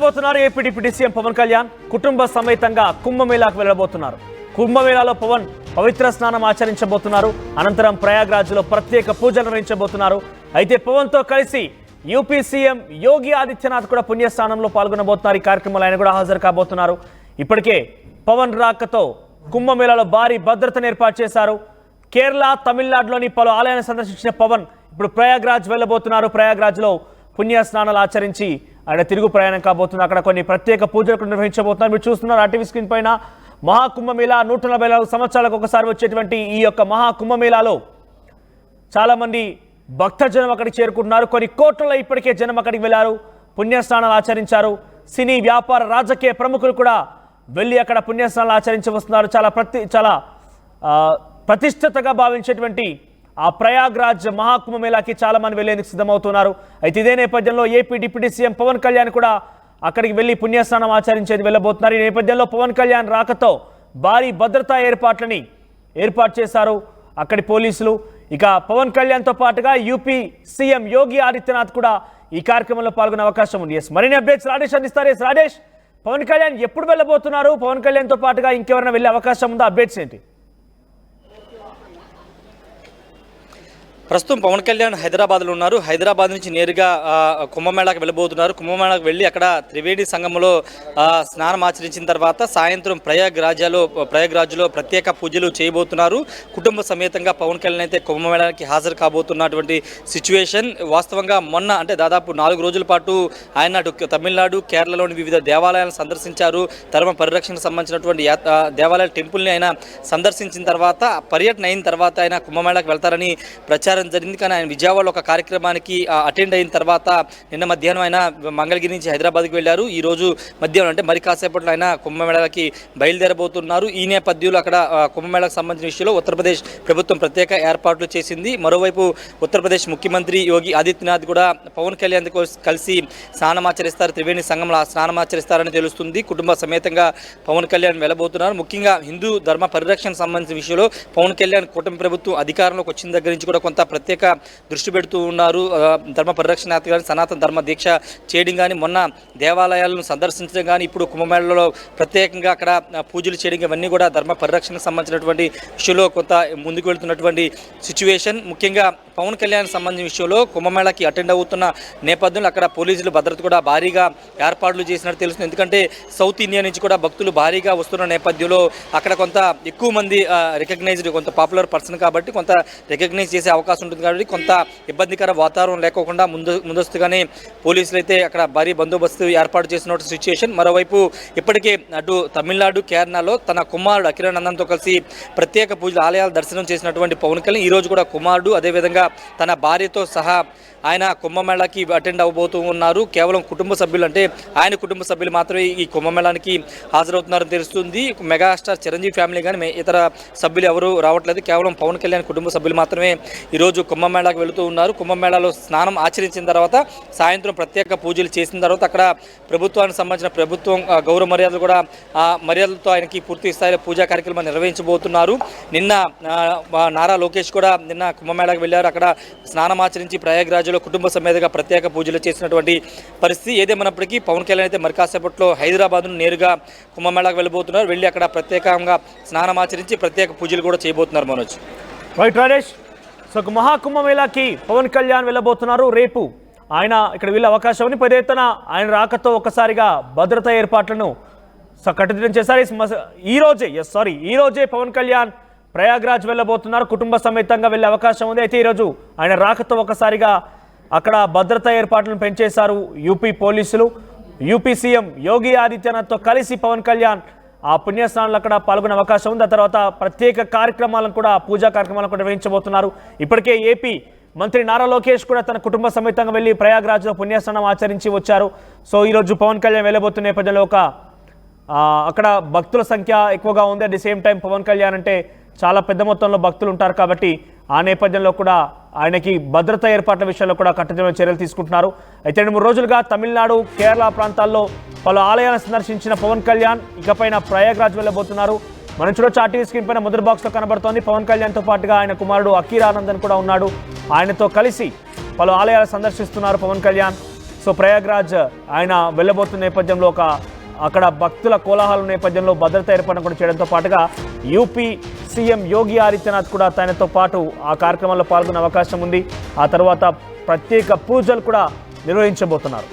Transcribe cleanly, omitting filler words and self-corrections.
వెళ్ళబోతున్నారు AP deputy CM Pawan Kalyan కుటుంబ సమేతంగా కుంభమేళాకు వెళ్ళబోతున్నారు. కుంభమేళాలో పవన్ పవిత్ర స్నానం ఆచరించబోతున్నారు. అనంతరం ప్రయాగ్రాజ్లో ప్రత్యేక పూజలు నిర్వహించబోతున్నారు. అయితే పవన్ తో కలిసి యూపీ సీఎం యోగి ఆదిత్యనాథ్ కూడా పుణ్యస్నానంలో పాల్గొనబోతున్నారు. ఈ కార్యక్రమంలో ఆయన కూడా హాజరు కాబోతున్నారు. ఇప్పటికే పవన్ రాకతో కుంభమేళాలో భారీ భద్రతను ఏర్పాటు చేశారు. కేరళ, తమిళనాడులోని పలు ఆలయాలను సందర్శించిన పవన్ ఇప్పుడు ప్రయాగ్రాజ్ వెళ్ళబోతున్నారు. ప్రయాగ్రాజ్లో పుణ్యస్నానాలు ఆచరించి ఆయన తిరుగు ప్రయాణం కాబోతున్నారు. అక్కడ కొన్ని ప్రత్యేక పూజలు నిర్వహించబోతున్నారు. మీరు చూస్తున్నారు ఆర్టీవీ స్క్రీన్ పైన మహాకుంభమేళా 144 సంవత్సరాలకు ఒకసారి వచ్చేటువంటి ఈ యొక్క మహాకుంభమేళాలో చాలా మంది భక్తజనం అక్కడికి చేరుకుంటున్నారు. కొన్ని కోట్ల ఇప్పటికే జనం అక్కడికి వెళ్ళారు, పుణ్యస్నానాలు ఆచరించారు. సినీ, వ్యాపార, రాజకీయ ప్రముఖులు కూడా వెళ్ళి అక్కడ పుణ్యస్నానాలు ఆచరించి వస్తున్నారు. చాలా ప్రతిష్టతగా భావించేటువంటి ఆ ప్రయాగ్రాజ్ మహాకుంభమేళాకి చాలా మంది వెళ్లేందుకు సిద్ధమవుతున్నారు. అయితే ఇదే నేపథ్యంలో AP deputy CM Pawan Kalyan కూడా అక్కడికి వెళ్లి పుణ్యస్నానం ఆచరించేది వెళ్ళబోతున్నారు. ఈ నేపథ్యంలో పవన్ కళ్యాణ్ రాకతో భారీ భద్రతా ఏర్పాటు చేశారు అక్కడి పోలీసులు. ఇక పవన్ కళ్యాణ్తో పాటుగా యూపీ సీఎం యోగి ఆదిత్యనాథ్ కూడా ఈ కార్యక్రమంలో పాల్గొనే అవకాశం ఉంది. మరిన్ని అప్డేట్స్ రాజేష్ అందిస్తారు. రాజేష్, పవన్ కళ్యాణ్ ఎప్పుడు వెళ్ళబోతున్నారు? పవన్ కళ్యాణ్తో పాటుగా ఇంకెవరైనా వెళ్ళే అవకాశం ఉందా? అప్డేట్స్ ఏంటి? ప్రస్తుతం పవన్ కళ్యాణ్ హైదరాబాద్లో ఉన్నారు. హైదరాబాద్ నుంచి నేరుగా కుంభమేళాకి వెళ్ళబోతున్నారు. కుంభమేళాకి వెళ్ళి అక్కడ త్రివేణి సంగంలో స్నానం ఆచరించిన తర్వాత సాయంత్రం ప్రయాగ్రాజ్లో ప్రత్యేక పూజలు చేయబోతున్నారు. కుటుంబ సమేతంగా పవన్ కళ్యాణ్ అయితే కుంభమేళాకి హాజరు కాబోతున్నటువంటి సిచ్యువేషన్. వాస్తవంగా మొన్న అంటే దాదాపు 4 రోజుల పాటు ఆయన తమిళనాడు, కేరళలోని వివిధ దేవాలయాలను సందర్శించారు. ధర్మ పరిరక్షణకు సంబంధించినటువంటి దేవాలయాల టెంపుల్ని ఆయన సందర్శించిన తర్వాత పర్యటన అయిన తర్వాత ఆయన కుంభమేళాకి వెళ్తారని ప్రచారం జరిగింది. కానీ ఆయన విజయవాడలో ఒక కార్యక్రమానికి అటెండ్ అయిన తర్వాత నిన్న మధ్యాహ్నం ఆయన మంగళగిరి నుంచి హైదరాబాద్కి వెళ్ళారు. ఈ రోజు మధ్యాహ్నం అంటే మరి కాసేపట్లో ఆయన కుంభమేళాకి బయలుదేరబోతున్నారు. ఈ నేపథ్యంలో అక్కడ కుంభమేళాకు సంబంధించిన విషయంలో ఉత్తరప్రదేశ్ ప్రభుత్వం ప్రత్యేక ఏర్పాట్లు చేసింది. మరోవైపు ఉత్తరప్రదేశ్ ముఖ్యమంత్రి యోగి ఆదిత్యనాథ్ కూడా పవన్ కళ్యాణ్ కలిసి స్నానమాచరిస్తారు. త్రివేణి సంగంలో స్నానమాచరిస్తారని తెలుస్తుంది. కుటుంబ సమేతంగా పవన్ కళ్యాణ్ వెళ్ళబోతున్నారు. ముఖ్యంగా హిందూ ధర్మ పరిరక్షణ సంబంధించిన విషయంలో పవన్ కళ్యాణ్ కూటమి ప్రభుత్వం అధికారంలోకి వచ్చిన దగ్గర నుంచి కూడా కొంత ప్రత్యేక దృష్టి పెడుతూ ఉన్నారు. ధర్మ పరిరక్షణ కానీ, సనాతన ధర్మ దీక్ష చేయడం కానీ, మొన్న దేవాలయాలను సందర్శించడం కానీ, ఇప్పుడు కుంభమేళలో ప్రత్యేకంగా అక్కడ పూజలు చేయడం, ఇవన్నీ కూడా ధర్మ పరిరక్షణకు సంబంధించినటువంటి విషయంలో కొంత ముందుకు వెళ్తున్నటువంటి సిచ్యువేషన్. ముఖ్యంగా పవన్ కళ్యాణ్ సంబంధించిన విషయంలో కుంభమేళాకి అటెండ్ అవుతున్న నేపథ్యంలో అక్కడ పోలీసులు భద్రత కూడా భారీగా ఏర్పాట్లు చేసినట్టు తెలుస్తుంది. ఎందుకంటే సౌత్ ఇండియా నుంచి కూడా భక్తులు భారీగా వస్తున్న నేపథ్యంలో అక్కడ కొంత ఎక్కువ మంది రికగ్నైజ్డ్, కొంత పాపులర్ పర్సన్ కాబట్టి కొంత రికగ్నైజ్ చేసే అవకాశం ఉంటుంది. కాబట్టి కొంత ఇబ్బందికర వాతావరణం లేకోకుండా ముందస్తుగానే పోలీసులు అయితే అక్కడ భారీ బందోబస్తు ఏర్పాటు చేసిన సిచ్యువేషన్. మరోవైపు ఇప్పటికే అటు తమిళనాడు, కేరళలో తన కుమారుడు అఖిలానందన్తో కలిసి ప్రత్యేక పూజలు ఆలయాల దర్శనం చేసినటువంటి పవన్ కళ్యాణ్ ఈరోజు కూడా కుమారుడు అదేవిధంగా తన భార్యతో సహా ఆయన కుంభమేళాకి అటెండ్ అవ్వబోతూ ఉన్నారు. కేవలం కుటుంబ సభ్యులు అంటే ఆయన కుటుంబ సభ్యులు మాత్రమే ఈ కుంభమేళానికి హాజరవుతున్నారని తెలుస్తుంది. మెగాస్టార్ చిరంజీవి ఫ్యామిలీ కానీ ఇతర సభ్యులు ఎవరు రావట్లేదు. కేవలం పవన్ కళ్యాణ్ కుటుంబ సభ్యులు మాత్రమే ఈరోజు కుంభమేళాకి వెళుతూ ఉన్నారు. కుంభమేళాలో స్నానం ఆచరించిన తర్వాత సాయంత్రం ప్రత్యేక పూజలు చేసిన తర్వాత అక్కడ ప్రభుత్వానికి సంబంధించిన ప్రభుత్వం గౌరవ మర్యాదలు కూడా ఆ మర్యాదలతో ఆయనకి పూర్తి స్థాయిలో పూజా కార్యక్రమాన్ని నిర్వహించబోతున్నారు. నిన్న నారా లోకేష్ కూడా నిన్న కుంభమేళాకి వెళ్ళారు. అక్కడ స్నానం ఆచరించి ప్రయాగ్రాజ్లో కుటుంబ సమేతంగా ప్రత్యేక పూజలు చేసినటువంటి పరిస్థితి. ఏదేమైనప్పటికీ పవన్ కళ్యాణ్ అయితే మరి కాసేపట్లో హైదరాబాద్ నేరుగా కుంభమేళాకు వెళ్ళబోతున్నారు. వెళ్ళి అక్కడ ప్రత్యేకంగా స్నానం ఆచరించి ప్రత్యేక పూజలు కూడా చేయబోతున్నారు. మనోజ్, రైట్ రాజేష్. సో మహాకుంభమేళాకి పవన్ కళ్యాణ్ వెళ్ళబోతున్నారు. రేపు ఆయన ఇక్కడ వెళ్ళే అవకాశం ఉంది. పెద్ద ఎత్తున ఆయన రాకతో ఒక్కసారిగా భద్రతా ఏర్పాట్లను కట్టుదిట్టం చేశారు. ఈ రోజే పవన్ కళ్యాణ్ ప్రయాగ్రాజ్ వెళ్ళబోతున్నారు. కుటుంబ సమేతంగా వెళ్ళే అవకాశం ఉంది. అయితే ఈరోజు ఆయన రాకతో ఒక్కసారిగా అక్కడ భద్రతా ఏర్పాట్లను పెంచేశారు యూపీ పోలీసులు. యూపీ సీఎం యోగి ఆదిత్యనాథ్తో కలిసి పవన్ కళ్యాణ్ ఆ పుణ్యస్నానాలు అక్కడ పాల్గొనే అవకాశం ఉంది. ఆ తర్వాత ప్రత్యేక కార్యక్రమాలను కూడా, పూజా కార్యక్రమాలను కూడా నిర్వహించబోతున్నారు. ఇప్పటికే ఏపీ మంత్రి నారా లోకేష్ కూడా తన కుటుంబ సమేతంగా వెళ్ళి ప్రయాగ్రాజ్లో పుణ్యస్నానం ఆచరించి వచ్చారు. సో ఈరోజు పవన్ కళ్యాణ్ వెళ్ళబోతున్న నేపథ్యంలో అక్కడ భక్తుల సంఖ్య ఎక్కువగా ఉంది. At the same time Pawan Kalyan అంటే చాలా పెద్ద మొత్తంలో భక్తులు ఉంటారు కాబట్టి ఆ నేపథ్యంలో కూడా ఆయనకి భద్రతా ఏర్పాట్ల విషయంలో కూడా కట్టుదిట్టమైన చర్యలు తీసుకుంటున్నారు. అయితే 2-3 రోజులుగా తమిళనాడు, కేరళ ప్రాంతాల్లో పలు ఆలయాలను సందర్శించిన పవన్ కళ్యాణ్ ఇకపైన ప్రయాగ్రాజ్ వెళ్ళబోతున్నారు. మనం చూడొచ్చు ఆర్టీవీ స్క్రీన్ పైన మొదటి బాక్స్లో కనబడుతోంది. పవన్ కళ్యాణ్తో పాటుగా ఆయన కుమారుడు అఖిలానందన్ కూడా ఉన్నాడు. ఆయనతో కలిసి పలు ఆలయాలు సందర్శిస్తున్నారు పవన్ కళ్యాణ్. సో ప్రయాగ్రాజ్ ఆయన వెళ్ళబోతున్న నేపథ్యంలో అక్కడ భక్తుల కోలాహలం నేపథ్యంలో భద్రత ఏర్పాటు కూడా చేయడంతో పాటుగా యూపీ సీఎం యోగి ఆదిత్యనాథ్ కూడా తనతో పాటు ఆ కార్యక్రమంలో పాల్గొనే అవకాశం ఉంది. ఆ తర్వాత ప్రత్యేక పూజలు కూడా నిర్వహించబోతున్నారు.